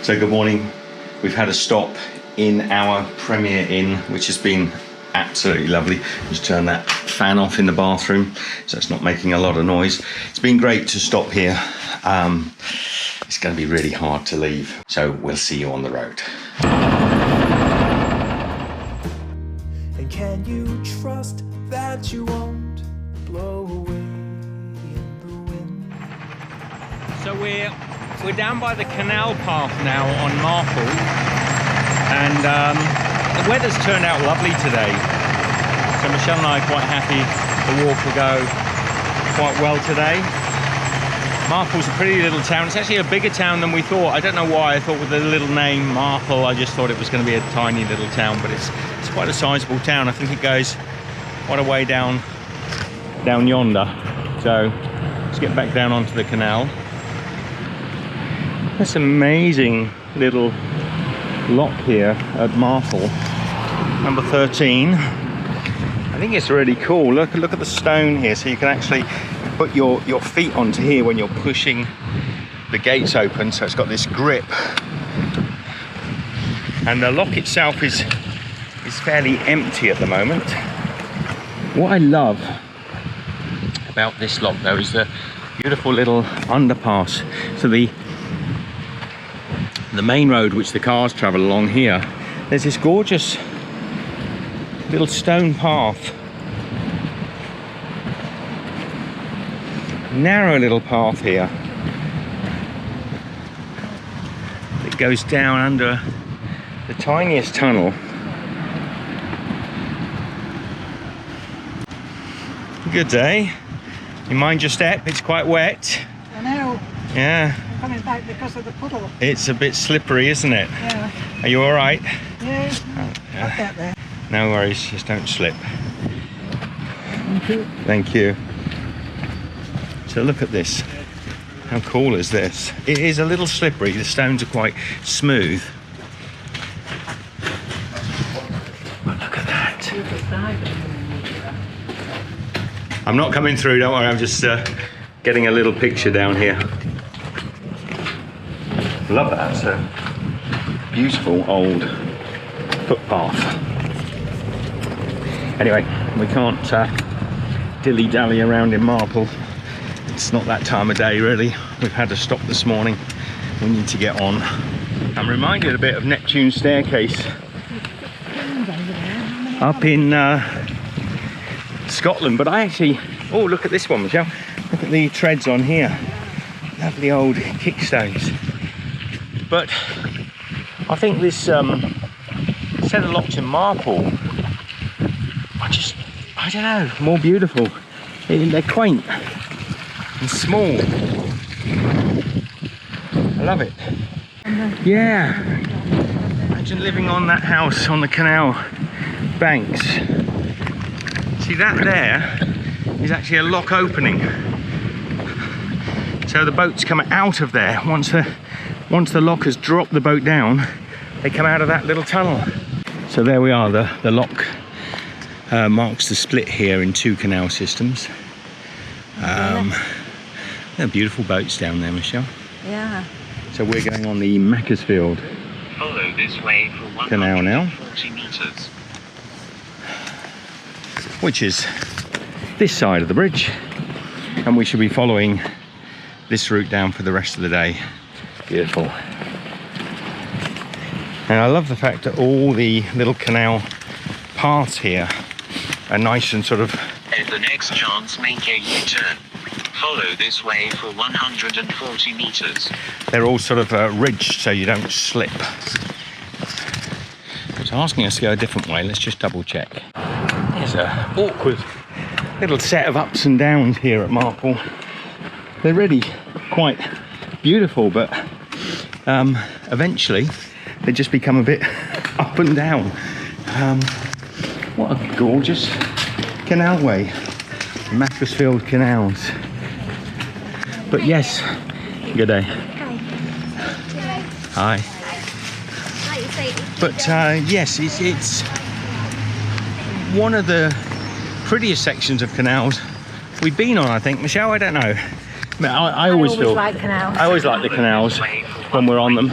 So good morning. We've had a stop in our Premier Inn, which has been absolutely lovely. Just turn that fan off in the bathroom so it's not making a lot of noise. It's been great to stop here. It's going to be really hard to leave, so we'll see you on the road. And can you trust that you won't blow away in the wind? So we're down by the canal path now on Marple, and the weather's turned out lovely today. So Michelle and I are quite happy the walk will go quite well today. Marple's a pretty little town. It's actually a bigger town than we thought. I don't know why. I thought with the little name Marple, I just thought it was going to be a tiny little town, but it's quite a sizable town. I think it goes quite a way down yonder. So let's get back down onto the canal. This amazing little lock here at Marple, number 13. I think it's really cool. Look at the stone here, so you can actually put your feet onto here when you're pushing the gates open, so it's got this grip. And the lock itself is fairly empty at the moment. What I love about this lock though is the beautiful little underpass. So the main road which the cars travel along here, there's this gorgeous little stone path, narrow little path here that goes down under the tiniest tunnel. Good day. You mind your step? It's quite wet. I know. Yeah. I'm coming back because of the puddle. It's a bit slippery, isn't it? Yeah. Are you all right? Yeah. Oh, yeah. I'll get there. No worries, just don't slip. Thank you. Thank you. So look at this. How cool is this? It is a little slippery. The stones are quite smooth. But look at that. I'm not coming through, don't worry. I'm just getting a little picture down here. Love that. It's a beautiful old footpath. Anyway, we can't dilly-dally around in Marple. It's not that time of day really. We've had a stop this morning. We need to get on. I'm reminded a bit of Neptune's Staircase up in Scotland, but I actually, oh look at this one, Michelle. Look at the treads on here. Lovely old kickstones. But I think this set of locks in Marple, I don't know, more beautiful. They're quaint and small. I love it. Yeah. Imagine living on that house on the canal banks. See that there is actually a lock opening. So the boats come out of there. Once the lock has dropped the boat down, they come out of that little tunnel. So there we are, the lock marks the split here in two canal systems. There are beautiful boats down there, Michelle. Yeah. So we're going on the Macclesfield Follow this way for Canal now, 140 meters. which is this side of the bridge, and we should be following this route down for the rest of the day. Beautiful. And I love the fact that all the little canal paths here are nice and sort of... At the next chance, make a U-turn. Follow this way for 140 meters. They're all sort of ridged so you don't slip. It's asking us to go a different way. Let's just double check. There's an awkward little set of ups and downs here at Marple. They're really quite beautiful, but eventually they just become a bit up and down. What a gorgeous canalway, Macclesfield canals. But yes, good day. Hi. But yes, it's one of the prettiest sections of canals we've been on, I think. Michelle, I don't know. I always feel like canals. I always like the canals when we're on them.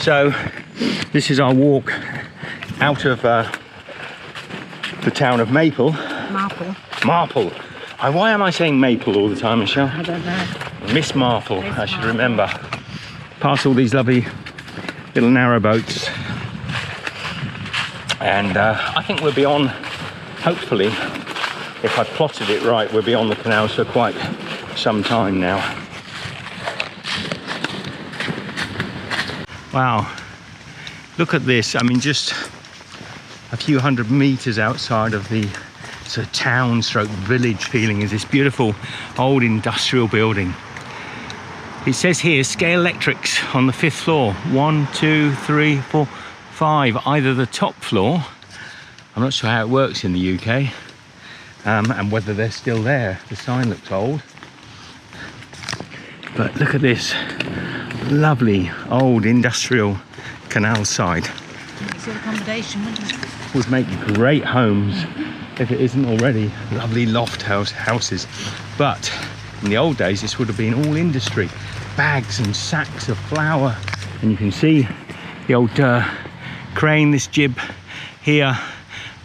So this is our walk out of the town of Maple. Marple. Marple. Why am I saying Maple all the time, Michelle? I don't know. Miss Marple, Miss I should Marple. remember. Past all these lovely little narrowboats. And I think we'll be on, hopefully, if I plotted it right, we'll be on the canals for quite some time now. Wow, look at this. I mean, just a few hundred meters outside of the sort of town stroke village feeling is this beautiful old industrial building. It says here Scale Electrics on the 5th floor. 1, 2, 3, 4, 5. Either the top floor, I'm not sure how it works in the UK, and whether they're still there. The sign looks old. But look at this lovely old industrial canal side. It's all accommodation, wouldn't it? Would make great homes if it isn't already. Lovely loft houses. But in the old days, this would have been all industry. Bags and sacks of flour. And you can see the old crane, this jib here,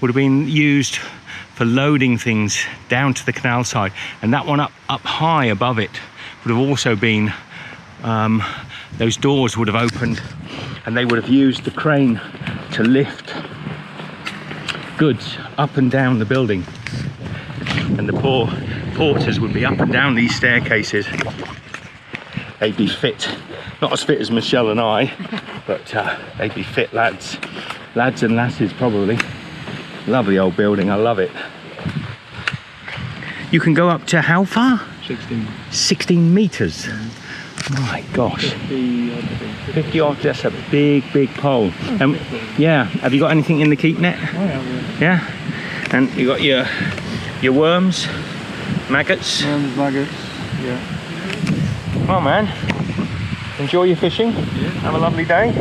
would have been used for loading things down to the canal side. And that one up high above it would have also been, those doors would have opened and they would have used the crane to lift goods up and down the building. And the poor porters would be up and down these staircases. They'd be fit, not as fit as Michelle and I, but they'd be fit lads and lasses probably. Lovely old building, I love it. You can go up to how far? 16 meters. My gosh. 50 odd, that's a big pole. Yeah, have you got anything in the keep net? Yeah. And you got your worms, maggots. Maggots, yeah. Well, man, enjoy your fishing. Yeah. Have a lovely day,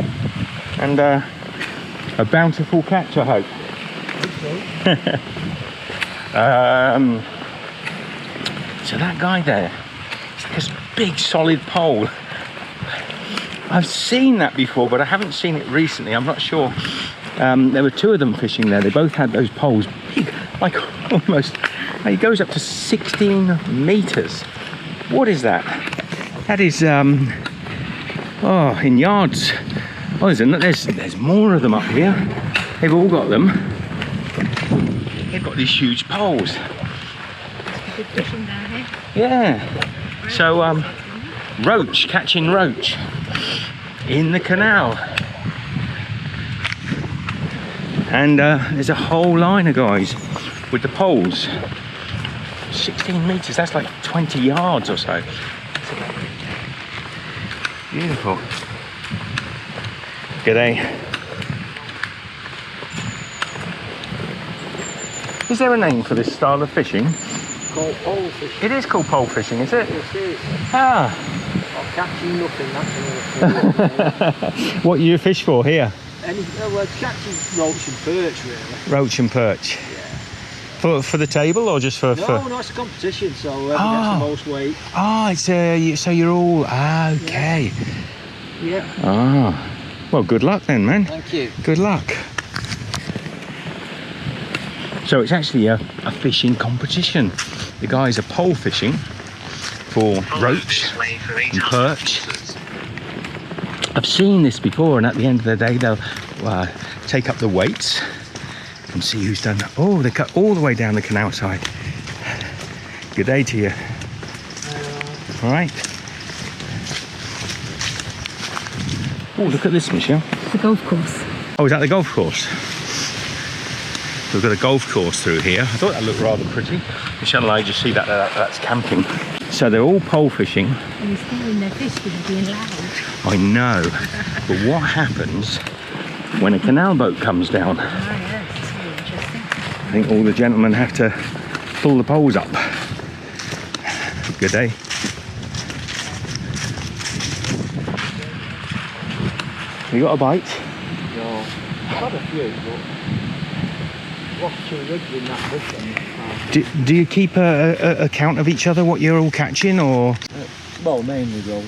and a bountiful catch, I hope. So that guy there, it's like this big solid pole. I've seen that before, but I haven't seen it recently. I'm not sure. There were two of them fishing there. They both had those poles, big, like almost. It goes up to 16 meters. What is that? That is, in yards. Oh, there's more of them up here. They've all got them. They've got these huge poles. Good fishing down here. Yeah. So, roach, catching roach in the canal. And there's a whole line of guys with the poles. 16 meters, that's like 20 yards or so. Beautiful. G'day. Is there a name for this style of fishing? Called pole fishing. It is called pole fishing, is it? Yes, it is. Ah. Or catching nothing, that's What you fish for here? well, catching roach and perch, really. Roach and perch. For the table or just for? No, it's a competition, so whoever gets the most weight. Oh, it's so you're all okay. Yeah. Ah, well, good luck then, man. Thank you. Good luck. So it's actually a fishing competition. The guys are pole fishing for roach and perch. I've seen this before, and at the end of the day, they'll take up the weights and see who's done. Oh, they cut all the way down the canal side. Good day to you. All right. Oh, look at this, Michelle. It's a golf course. Oh, is that the golf course? We've got a golf course through here. I thought that looked rather pretty. Michelle and I just see that's camping. So they're all pole fishing. And he's throwing their fish with it being loud. I know. But what happens when a canal boat comes down? Ah, yes, it's really interesting. I think all the gentlemen have to pull the poles up. Good day. You got a bite? No. I've had a few, but lost 2 rigs in that bush. Do you keep a count of each other, what you're all catching, or? Well, mainly roach.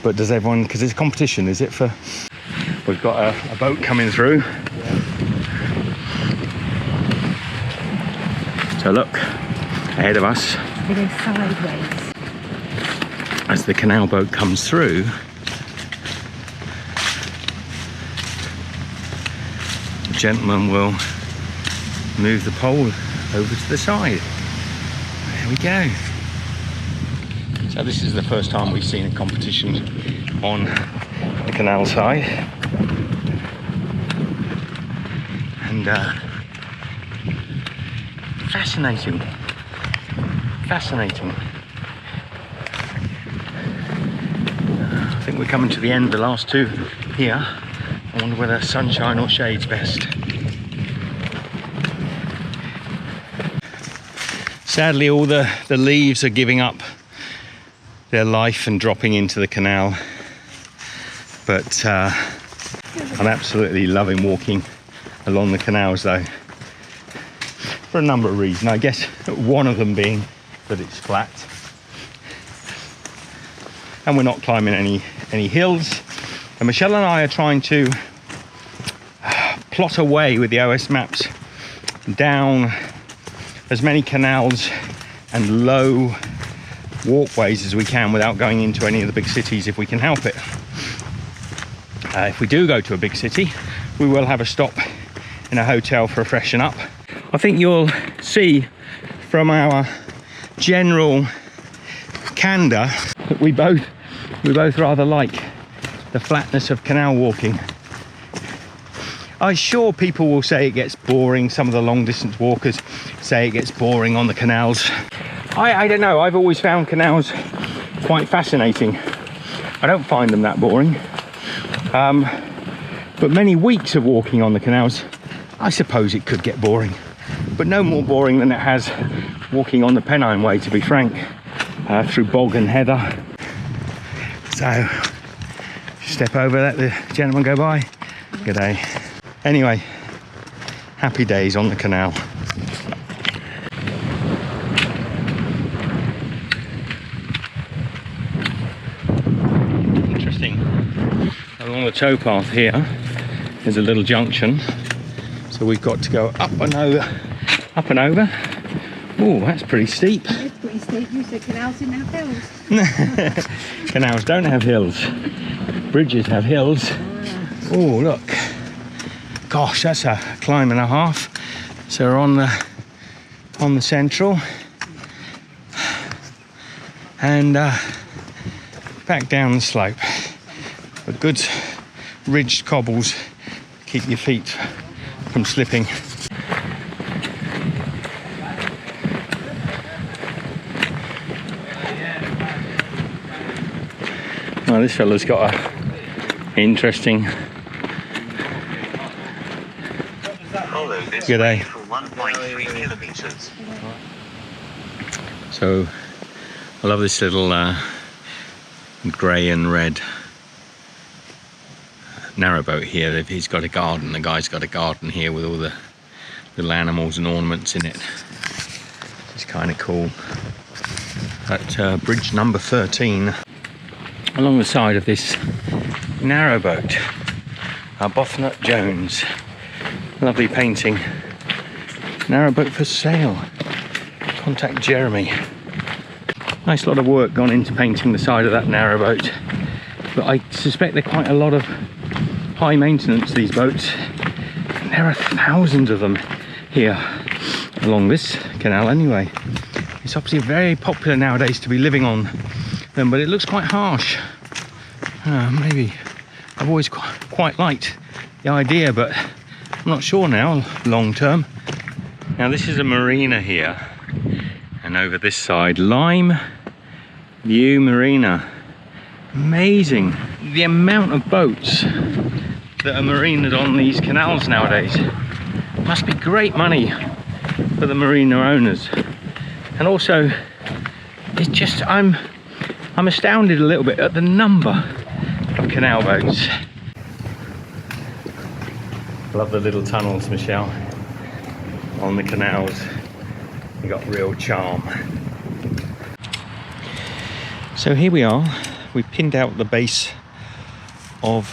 But does everyone, because it's a competition, is it for? We've got a boat coming through. So look, ahead of us, They go sideways. as the canal boat comes through, the gentleman will move the pole over to the side. There we go. So this is the first time we've seen a competition on the canal side. And fascinating. Fascinating. I think we're coming to the end, the last two here. I wonder whether sunshine or shade's best. Sadly, all the leaves are giving up their life and dropping into the canal. But I'm absolutely loving walking along the canals though, for a number of reasons. I guess one of them being that it's flat. And we're not climbing any hills. And Michelle and I are trying to plot a way with the OS maps down as many canals and low walkways as we can without going into any of the big cities if we can help it. If we do go to a big city, we will have a stop in a hotel for a freshen up. I think you'll see from our general candour that we both rather like the flatness of canal walking. I'm sure people will say it gets boring. Some of the long distance walkers say it gets boring on the canals. I don't know, I've always found canals quite fascinating. I don't find them that boring. But many weeks of walking on the canals, I suppose it could get boring. But no more boring than it has walking on the Pennine Way, to be frank, through bog and heather. So, step over, let the gentleman go by. Good day. Anyway, happy days on the canal. Interesting. Along the towpath here is a little junction. So we've got to go up and over. Oh, that's pretty steep. It's pretty steep. You said canals didn't have hills. Canals don't have hills. Bridges have hills. Oh, look. Gosh, that's a climb and a half. So we're on the central. And back down the slope. But good ridged cobbles keep your feet from slipping. Well, this fella's got a interesting. Follow this Good way day. for 1.3 kilometers. So I love this little grey and red narrowboat here. He's got a garden. The guy's got a garden here with all the little animals and ornaments in it. It's kind of cool. At bridge number 13, along the side of this narrowboat, Bothnut Jones. Lovely painting. Narrowboat for sale. Contact Jeremy. Nice lot of work gone into painting the side of that narrowboat. But I suspect they're quite a lot of high maintenance, these boats. And there are thousands of them here along this canal anyway. It's obviously very popular nowadays to be living on them, but it looks quite harsh. Maybe I've always quite liked the idea, but I'm not sure now long term. Now this is a marina here, and over this side, Lime View Marina. Amazing the amount of boats that are marinaed on these canals nowadays. Must be great money for the marina owners. And also, it's just, I'm astounded a little bit at the number of canal boats. Love the little tunnels, Michelle, on the canals. They got real charm. So here we are. We pinned out the base of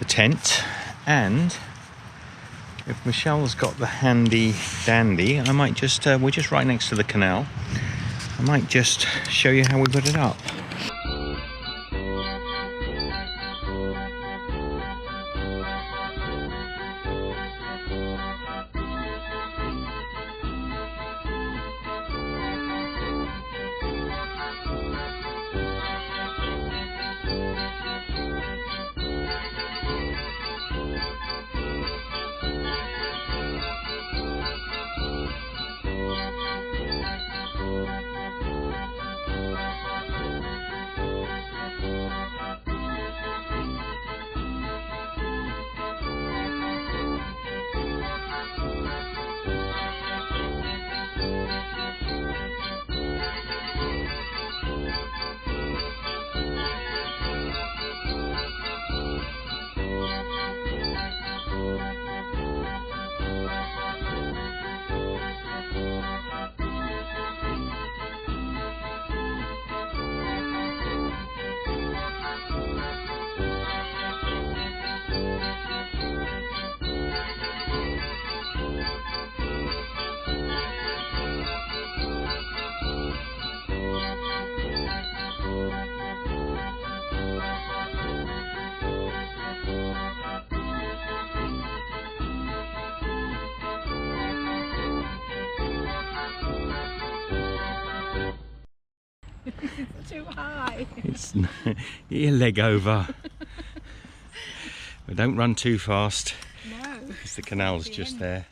the tent, and if Michelle's got the handy dandy, I might just, we're just right next to the canal, I might just show you how we put it up. Too high. It's get your leg over. But don't run too fast, No. because the canal's just there.